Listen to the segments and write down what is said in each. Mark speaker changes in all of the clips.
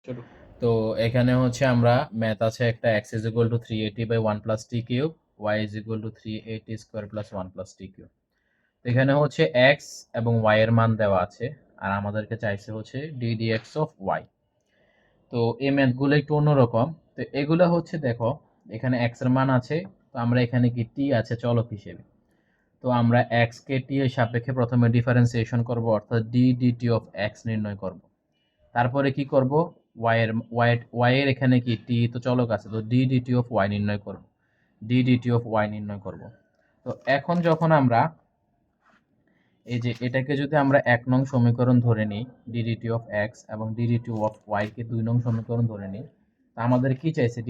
Speaker 1: শুরু।
Speaker 2: তো এখানে হচ্ছে আমরা ম্যাথ আছে একটা x is equal to 380 by 1 plus t cube, y is equal to 380 square plus 1 plus t cube. তো এখানে হচ্ছে x এবং y এর মান দেওয়া আছে, আর আমাদেরকে চাইছে হচ্ছে D D x of y। তো এই ম্যাথগুলো একটু অন্যরকম। তো এগুলো হচ্ছে দেখো, এখানে x এর মান আছে, তো আমরা এখানে কি t আছে চলক হিসেবে, তো আমরা x কে t এর সাপেক্ষে প্রথমে ডিফারেন্সিয়েশন করব, অর্থাৎ ডি ডিটি অফ x নির্ণয় করব। তারপরে কি করব, y এর এখানে কি t তো চলক আছে, তো d dt অফ y নির্ণয় করব, d dt অফ y নির্ণয় করব। তো এখন যখন আমরা এই যে এটাকে যদি আমরা 1 নং সমীকরণ ধরে নিই, d dt অফ x এবং d dt অফ y কে 2 নং সমীকরণ ধরে নিই, তা আমাদের কি চাইছে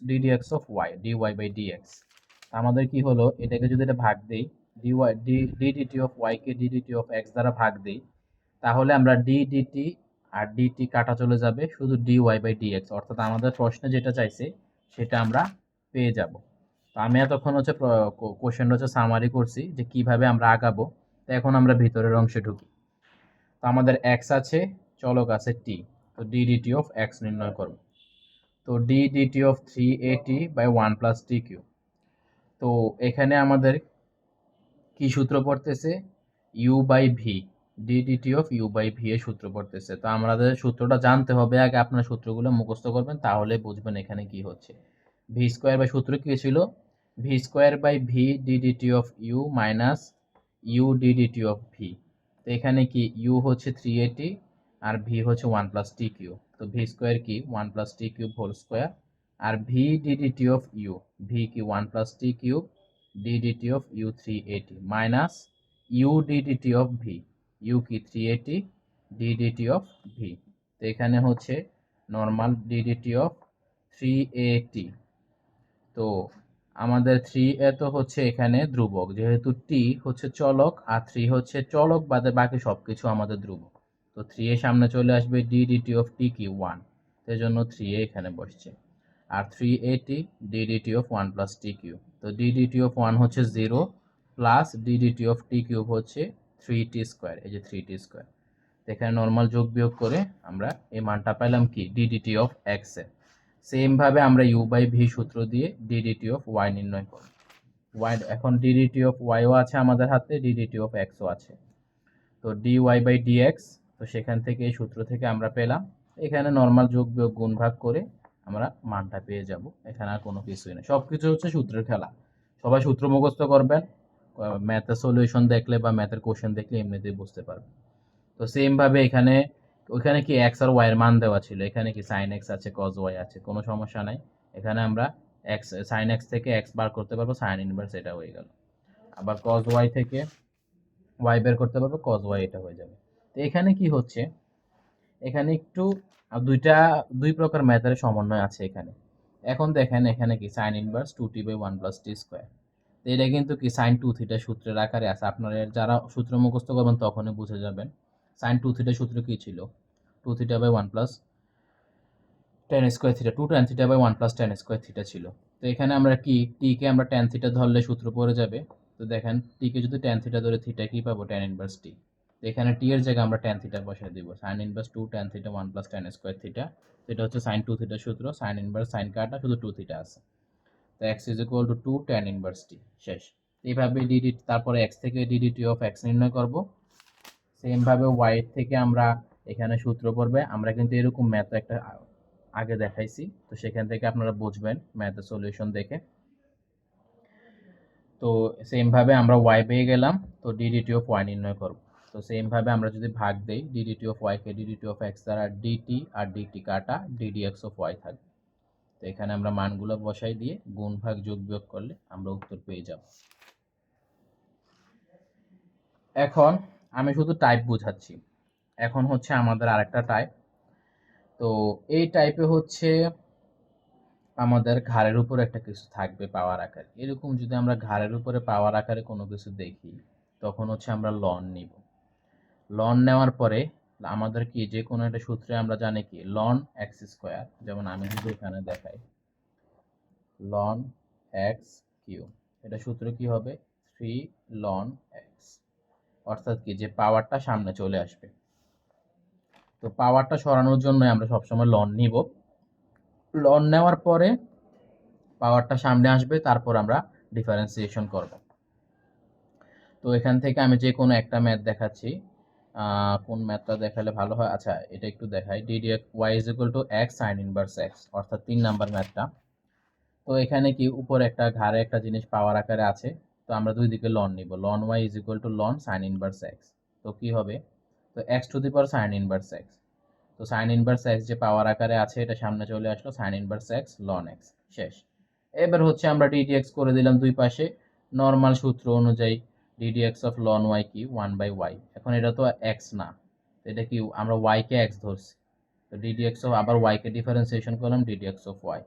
Speaker 2: ddx of y dy by dx। আমাদের কি হলো, এটাকে যদি এটা ভাগ দেই, d dt of y K d dt of x দ্বারা ভাগ দেই, তাহলে আমরা d dt আর dt কাটা চলে যাবে, শুধু dy বাই dx, অর্থাৎ আমাদের প্রশ্নে যেটা চাইছে সেটা আমরা পেয়ে যাব। তো আমি এতক্ষণ হচ্ছে কোশ্চেনটা হচ্ছে সামারি করছি যে কিভাবে আমরা আগাবো। তো এখন আমরা ভিতরের অংশে ঢুকি। তো আমাদের x আছে, চলক আছে t, তো d dt অফ x নির্ণয় করব। তো d dt of 380 by 1 plus t q. তো এখানে আমাদের কি সূত্র পড়তেছে, u by v, d dt of u by v এর সূত্র পড়তেছে। তো আমাদের সূত্রটা জানতে হবে আগে, আপনার সূত্রগুলো মুখস্থ করবেন, তাহলে বুঝবেন এখানে কি হচ্ছে। ভি স্কোয়ার বাই সূত্র কি ছিল, v square by v d dt of u minus u d dt of v. তো এখানে কি ইউ হচ্ছে 380 আর ভি হচ্ছে 1 প্লাস টি কিউ, তো ভি স্কোয়ার কি 1 plus t cube whole square, আর v d dt of u, v কি 1 plus t cube d dt of u 380 minus u d dt of v, u কি 380 d dt of v। তো এখানে হচ্ছে normal d dt of 380। তো আমাদের 3a তো হচ্ছে এখানে ধ্রুবক, যেহেতু t হচ্ছে চলক আর 3 হচ্ছে চলক বাদে বাকি সবকিছু আমাদের ধ্রুবক। তো 3 এর সামনে চলে আসবে d dt of t কি 1, সেজন্য 3a এখানে বসছে। আর 380 d dt of 1 plus t cube, তো d dt of 1 হচ্ছে 0 plus d dt of t cube হচ্ছে 3t স্কোয়ার, এই যে 3t স্কোয়ার। এখানে নর্মাল যোগ বিয়োগ করে আমরা এই মানটা পেলাম কি d dt of x A. Same ভাবে আমরা u বাই v সূত্র দিয়ে d dt of y নির্ণয় করব। y এখন d dt of y ও আছে আমাদের হাতে, d dt of x ও আছে। তো dy বাই dx, তো সেখান থেকে এই সূত্র থেকে আমরা পেলাম, এখানে নর্মাল যোগ বিয়োগ গুণ ভাগ করে আমরা মানটা পেয়ে যাব। এখানে আর কোনো কিছুই নেই, সবকিছু হচ্ছে সূত্রের খেলা। সবাই সূত্র মুখস্থ করবেন, ম্যাথের সলিউশন দেখলে বা ম্যাথের কোশ্চেন দেখলে এমনিতেই বুঝতে পারবেন। তো সেম ভাবে এখানে, ওইখানে কি এক্স আর ওয়াই এর মান দেওয়া ছিল, এখানে কি সাইন এক্স আছে কজ ওয়াই আছে, কোনো সমস্যা নাই। এখানে আমরা এক্স সাইন এক্স থেকে এক্স বার করতে পারবো, সাইন ইনভার্স এটা হয়ে গেল। আবার কজ ওয়াই থেকে ওয়াই বের করতে পারবো, কজ ওয়াই এটা হয়ে যাবে। তো এখানে কি হচ্ছে, এখানে একটু দুই প্রকার ম্যাথের সমন্বয় আছে এখানে। এখন দেখেন এখানে কি sine inverse 2t by 1 plus t square, তো এটা কিন্তু কি সাইন টু থিটা সূত্রের আকারে আছে। আপনারা যারা সূত্র মুখস্থ করবেন তখনই বুঝে যাবেন। সাইন টু থিটা সূত্র কি ছিল, 2 theta by 1 plus tan square theta, 2 tan theta by 1 plus tan square theta ছিল। তো এখানে আমরা কি টি কে আমরা ট্যান থিটা ধরলে সূত্র পড়ে যাবে। তো দেখেন টি কে যদি ট্যান থিটা ধরে থিটা কি পাবো, ট্যান ইনভার্স টি। তো এখানে টি এর জায়গায় আমরা ট্যান থিটা বসাই দিব, sign inverse 2 tan theta 1 plus tan square theta. এটা হচ্ছে সাইন টু থিটা সূত্র, সাইন ইনভার্স সাইন কাটা, শুধু 2 থিটা আছে। তো x is equal two 2 tan inverse টি, শেষ। এইভাবে ডিডি, তারপরে x থেকে ডিডিটি অফ x নির্ণয় করব। সেম ভাবে y থেকে আমরা এখানে সূত্র পড়বে, আমরা কিন্তু এরকম ম্যাথ একটা আগে দেখাইছি, তো সেখান থেকে আপনারা বুঝবেন ম্যাথের সলিউশন দেখে। তো সেম ভাবে আমরা y পেয়ে গেলাম, তো ডিডিটি অফ y নির্ণয় করব। তো সেম ভাবে আমরা যদি ভাগ দেই, DDT of y K DDT of x দ্বারা ডিটি আর ডিটি কাটা ddx অফ y থাকবে। তো এখানে আমরা মানগুলো বসাই দিয়ে গুণ ভাগ যোগ বিয়োগ করলে আমরা উত্তর পেয়ে যাব। এখন আমি শুধু টাইপ বুঝাচ্ছি, এখন হচ্ছে আমাদের আরেকটা টাইপ। তো এই টাইপে হচ্ছে আমাদের ঘাড়ের উপর একটা কিছু থাকবে পাওয়ার আকারে, এরকম যদি আমরা ঘাড়ের উপরে পাওয়ার আকারে কোনো কিছু দেখি, তখন হচ্ছে আমরা লন নিব। লন নেওয়ার পরে আমাদের কি যে কোনো একটা সূত্রে আমরা জানি কি লন এক্স স্কোয়ার, যেমন আমি যদি এখানে দেখাই লন এক্স কিউ, এটা সূত্র কি হবে 3 লন এক্স, অর্থাৎ কি যে পাওয়ারটা সামনে চলে আসবে। তো পাওয়ারটা সরানোর জন্য আমরা সবসময় লন নিব। লন নেওয়ার পরে পাওয়ারটা সামনে আসবে, তারপর আমরা ডিফারেন্সিয়েশন করব। তো এখান থেকে আমি যে কোনো একটা ম্যাথ দেখাচ্ছি। কোন ম্যাথটা দেখালে ভালো হয়? আচ্ছা, এটা একটু দেখাই। Ddx y is equal to x sine inverse x, অর্থাৎ 3 নাম্বার ম্যাথটা। তো এখানে কি উপরে একটা ঘাড়ে একটা জিনিস পাওয়ার আকারে আছে, তো আমরা দুই দিকে লন নিব। Ln y is equal to ln sine inverse x. তো কি হবে? তো x to the power sine inverse x. তো সাইন ইনভার্স এক্স যে পাওয়ার আকারে আছে এটা সামনে চলে আসলো, sine inverse x ln x, শেষ। এবার হচ্ছে আমরা ডিডিএক্স করে দিলাম দুই পাশে। নর্মাল সূত্র অনুযায়ী ডিডিএক্স অফ লন ওয়াই কি 1/y। এখন এটা তো এক্স না, এটা কি আমরা ওয়াই কে এক্স ধরছি, তো ডিডিএক্স অফ আবার ওয়াই কে ডিফারেন্সিয়েশন করলাম ডিডিএক্স অফ ওয়াই।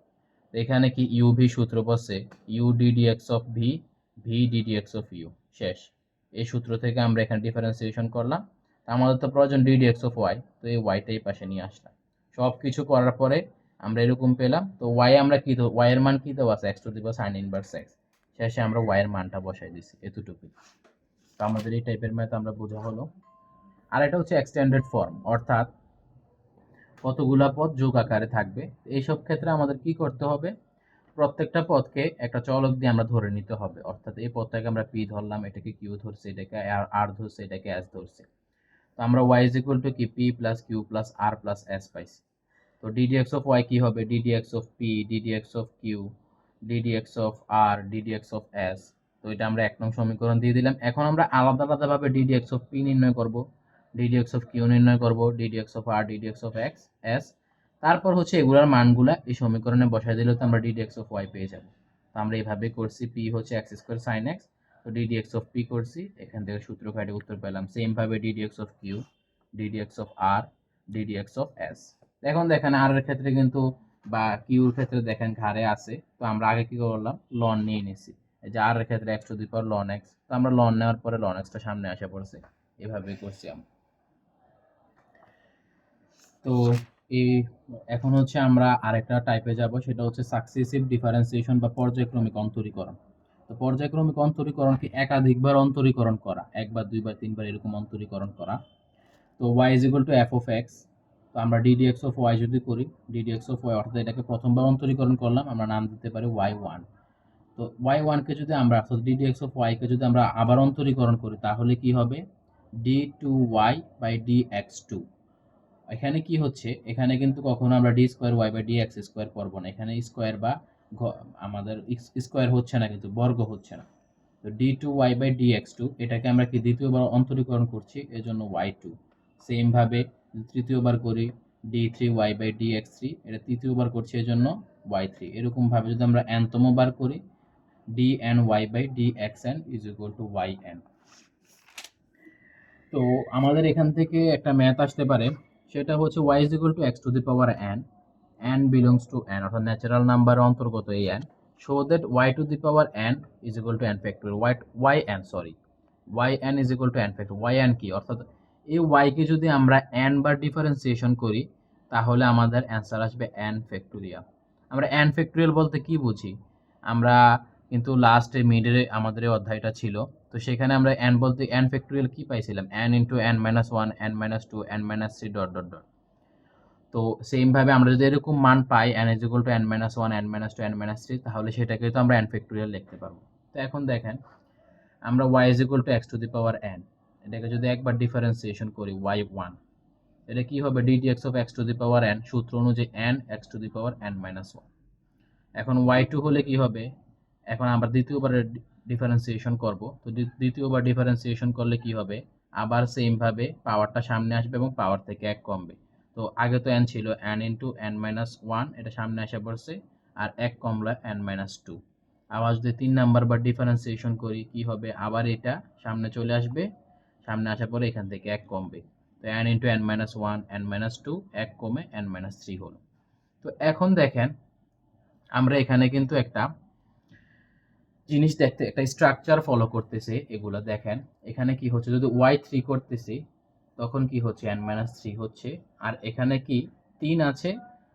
Speaker 2: তো এখানে কি ইউ ভি সূত্র বসে, u ddx of v, v ddx of u, শেষ। এই সূত্র থেকে আমরা এখানে ডিফারেন্সিয়েশন করলাম। আমাদের তো প্রয়োজন ডিডিএক্স অফ ওয়াই, তো এই ওয়াইটাই পাশে নিয়ে আসলাম। সব কিছু করার পরে আমরা এরকম পেলাম। তো ওয়াই আমরা কি ওয়াই এর মান কি দেওয়া আছে? X to the power sine inverse x. শেষে আমরা ওয়াই এর মানটা বসাই দিছি, এতটুকুই। তো আমাদের এই টাইপের ম্যাথ আমরা বোঝা হলো। আর এটা হচ্ছে এক্সটেন্ডেড ফর্ম, অর্থাৎ কতগুলা পদ যোগ আকারে থাকবে। এইসব ক্ষেত্রে আমাদের কি করতে হবে? প্রত্যেকটা পদকে একটা চলক দিয়ে আমরা ধরে নিতে হবে। অর্থাৎ এই পদটাকে আমরা পি ধরলাম, এটাকে কিউ ধরছে, এটাকে আর ধরছে, এটাকে এস ধরছে। তো আমরা y ইজ ইকুয়াল টু কি p plus q plus r plus s পাইছি। তো ডিডিএক্স অফ ওয়াই কি হবে? Ddx of p, ddx of q, ddx of r, ddx of s. তো এটা আমরা 1 নং সমীকরণ দিয়ে দিলাম। এখন আমরা আলাদা আলাদাভাবে ডিডিএক্স অফ পি নির্ণয় করব, ডিডিএক্স অফ কিউ নির্ণয় করব, ddx of r, ddx of x s. তারপর হচ্ছে এগুলোর মানগুলা এই সমীকরণে বসাই দিলে তো আমরা ডিডিএক্স অফ ওয়াই পেয়ে যাব। তো আমরা এইভাবে করছি, পি হচ্ছে এক্স স্কোয়ার সাইন এক্স, তো ডিডিএক্স অফ পি করছি, এখান থেকে সূত্র কাটে উত্তর পেলাম। সেম ভাবে ddx of q, ddx of r, ddx of s. এখন দেখেন আর এর ক্ষেত্রে কিন্তু বা কিউর ক্ষেত্রে দেখেন ঘাড়ে আছে, তো আমরা আগে কি করলাম? লন নিয়ে নিছি। এই যে আর এর ক্ষেত্রে x to the power loan x, তো আমরা লন নেওয়ার পরে লন এক্সটা সামনে আসে পড়ছে, এভাবেই করছি আমরা। তো এই এখন হচ্ছে আমরা আরেকটা টাইপে যাব, সেটা হচ্ছে সাকসেসিভ ডিফারেন্সিয়েশন বা পর্যায়ক্রমিক অন্তরীকরণ। তো পর্যায়ক্রমিক অন্তরীকরণ কি একাধিকবার অন্তরীকরণ করা, একবার দুইবার তিনবার এরকম অন্তরীকরণ করা। তো y is equal two F of x. তো আমরা ডিডিএক্স অফ ওয়াই যদি করি, ডিডিএক্স অফ ওয়াই অর্থাৎ এটাকে প্রথমবার অন্তরীকরণ করলাম, আমরা নাম দিতে পারি y1। তো y1 কে যদি আমরা অর্থাৎ ডিডিএক্স অফ ওয়াই কে যদি আমরা আবার অন্তরীকরণ করি, তাহলে কি হবে? d2y by dx2। এখানে কি হচ্ছে? এখানে কিন্তু কখনো আমরা d square y by d x square করবো না। এখানে স্কোয়ার বা আমাদের স্কোয়ার হচ্ছে না, কিন্তু বর্গ হচ্ছে না। তো d two y by d x two, এটাকে আমরা কি দ্বিতীয়বার অন্তরীকরণ করছি, এজন্য ওয়াই টু। সেম ভাবে তৃতীয়বার করি d three y by d x three, এটা তৃতীয়বার করছি এজন্য ওয়াই থ্রি। এরকম ভাবে যদি আমরা এনতম বার করি, d n y by d x n is equal to y n. তো আমাদের এখান থেকে একটা ম্যাথ আসতে পারে, সেটা হচ্ছে y is equal to x to the power n, n belongs to n অর্থাৎ ন্যাচারাল নাম্বারের অন্তর্গত এই n, so that y to the power n is equal to n factorial, yn is equal to n factorial। yn কি? অর্থাৎ এই y কে যদি আমরা n বার differentiation করি, তাহলে আমাদের অ্যান্সার আসবে n ফ্যাক্টোরিয়াল। আমরা n ফ্যাক্টোরিয়াল বলতে কি বুঝি? আমরা কিন্তু লাস্টে মিডে আমাদের এই অধ্যায়টা ছিল, তো সেখানে আমরা n বলতে n ফ্যাক্টোরিয়াল কি পাইছিলাম? n into n minus one, n minus two, n minus three, dot dot dot. তো সেম ভাবে আমরা যদি এরকম মান পাই n is equal to n minus one, n minus two, n minus three, তাহলে সেটাকে তো আমরা n ফ্যাক্টোরিয়াল লিখতে পারবো। তো এখন দেখেন আমরা y is equal two x two the power n, এটাকে যদি একবার ডিফারেন্সিয়েশন করি y1, এটা কি হবে? dtx of x two the power n, সূত্র অনুযায়ী n x two the power n minus one. এখন y2 হলে কি হবে? এখন আমরা দ্বিতীয়বার ডিফারেন্সিয়েশন করব। তো দ্বিতীয়বার ডিফারেন্সিয়েশন করলে কি হবে? আবার সেম ভাবে পাওয়ারটা সামনে আসবে এবং পাওয়ার থেকে 1 কমবে। তো আগে তো n ছিল, n into n minus one, এটা সামনে আসে পড়ছে, আর 1 কমলে n মাইনাস টু। আবার যদি 3 নাম্বার বার ডিফারেন্সিয়েশন করি, কি হবে? আবার এটা সামনে চলে আসবে, সামনে আসার পরে এখান থেকে 1 কমবে। তো n into n minus one, n minus two, 1 কমে n মাইনাস থ্রি হলো। তো এখন দেখেন আমরা এখানে কিন্তু একটা জিনিস দেখতে, একটা স্ট্রাকচার ফলো করতেছে। এগুলো দেখেন এখানে কি হচ্ছে, যদি y3 করতেছি তখন কি হচ্ছে? n-3 হচ্ছে। আর এখানে কি 3 আছে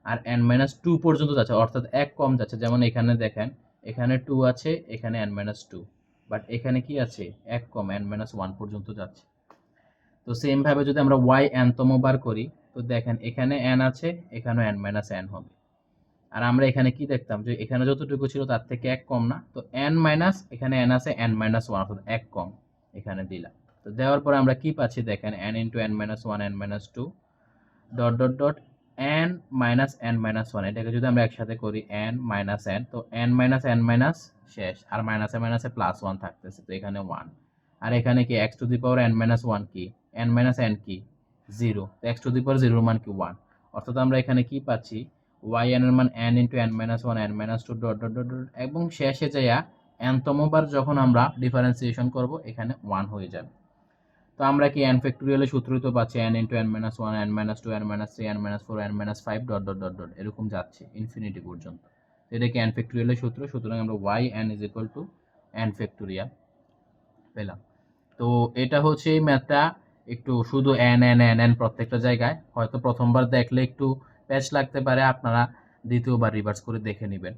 Speaker 2: আর n-2 পর্যন্ত যাচ্ছে, অর্থাৎ 1 কম যাচ্ছে। যেমন এখানে দেখেন, এখানে 2 আছে, এখানে n-2, বাট এখানে কি আছে? 1 কম, n-1 পর্যন্ত যাচ্ছে। তো সেম ভাবে যদি আমরা y n তম বার করি, তো তো দেখেন এখানে n আছে, এখানেও n মাইনাস n হবে। আর আমরা এখানে কি দেখতাম যে এখানে যতটুকু ছিল তার থেকে এক কম না, তো n মাইনাস এখানে n আছে n মাইনাস ওয়ান, অর্থাৎ এক কম এখানে দিলাম। তো দেওয়ার পরে আমরা কি পাচ্ছি দেখেন, n into n minus one n minus two dot dot dot n minus n minus one, এটাকে যদি আমরা একসাথে করি n মাইনাস n, তো n মাইনাস n মাইনাস শেষ, আর মাইনাসে মাইনাসে প্লাস ওয়ান থাকতেছে, তো এখানে ওয়ান। আর এখানে কি x two the power n minus one কি, n মাইনাস n কি জিরো, তো x টু দি পাওয়ার জিরোর মান কি ওয়ান। অর্থাৎ আমরা এখানে কি পাচ্ছি, yn এর মান n into n minus one n minus two dot dot dot dot, এবং শেষে যাইয়া n তম বার যখন আমরা ডিফারেন্সিয়েশন করব এখানে ওয়ান হয়ে যাবে। তো আমরা কি n ফ্যাক্টোরিয়ালের সূত্রই তো পাচ্ছি, n into n minus one n minus two n minus three n minus four n minus five dot dot dot dot এরকম যাচ্ছে ইনফিনিটি পর্যন্ত। তো এটা কি n ফ্যাক্টোরিয়ালের সূত্র, সুতরাং আমরা yn is equal to n factorial পেলাম। তো এটা হচ্ছে এই ম্যাথটা একটু শুধু n n n n প্রত্যেকটা জায়গায়, হয়তো প্রথমবার দেখলে একটু প্যাচ লাগতে পারে, আপনারা দ্বিতীয়বার রিভার্স করে দেখে নেবেন।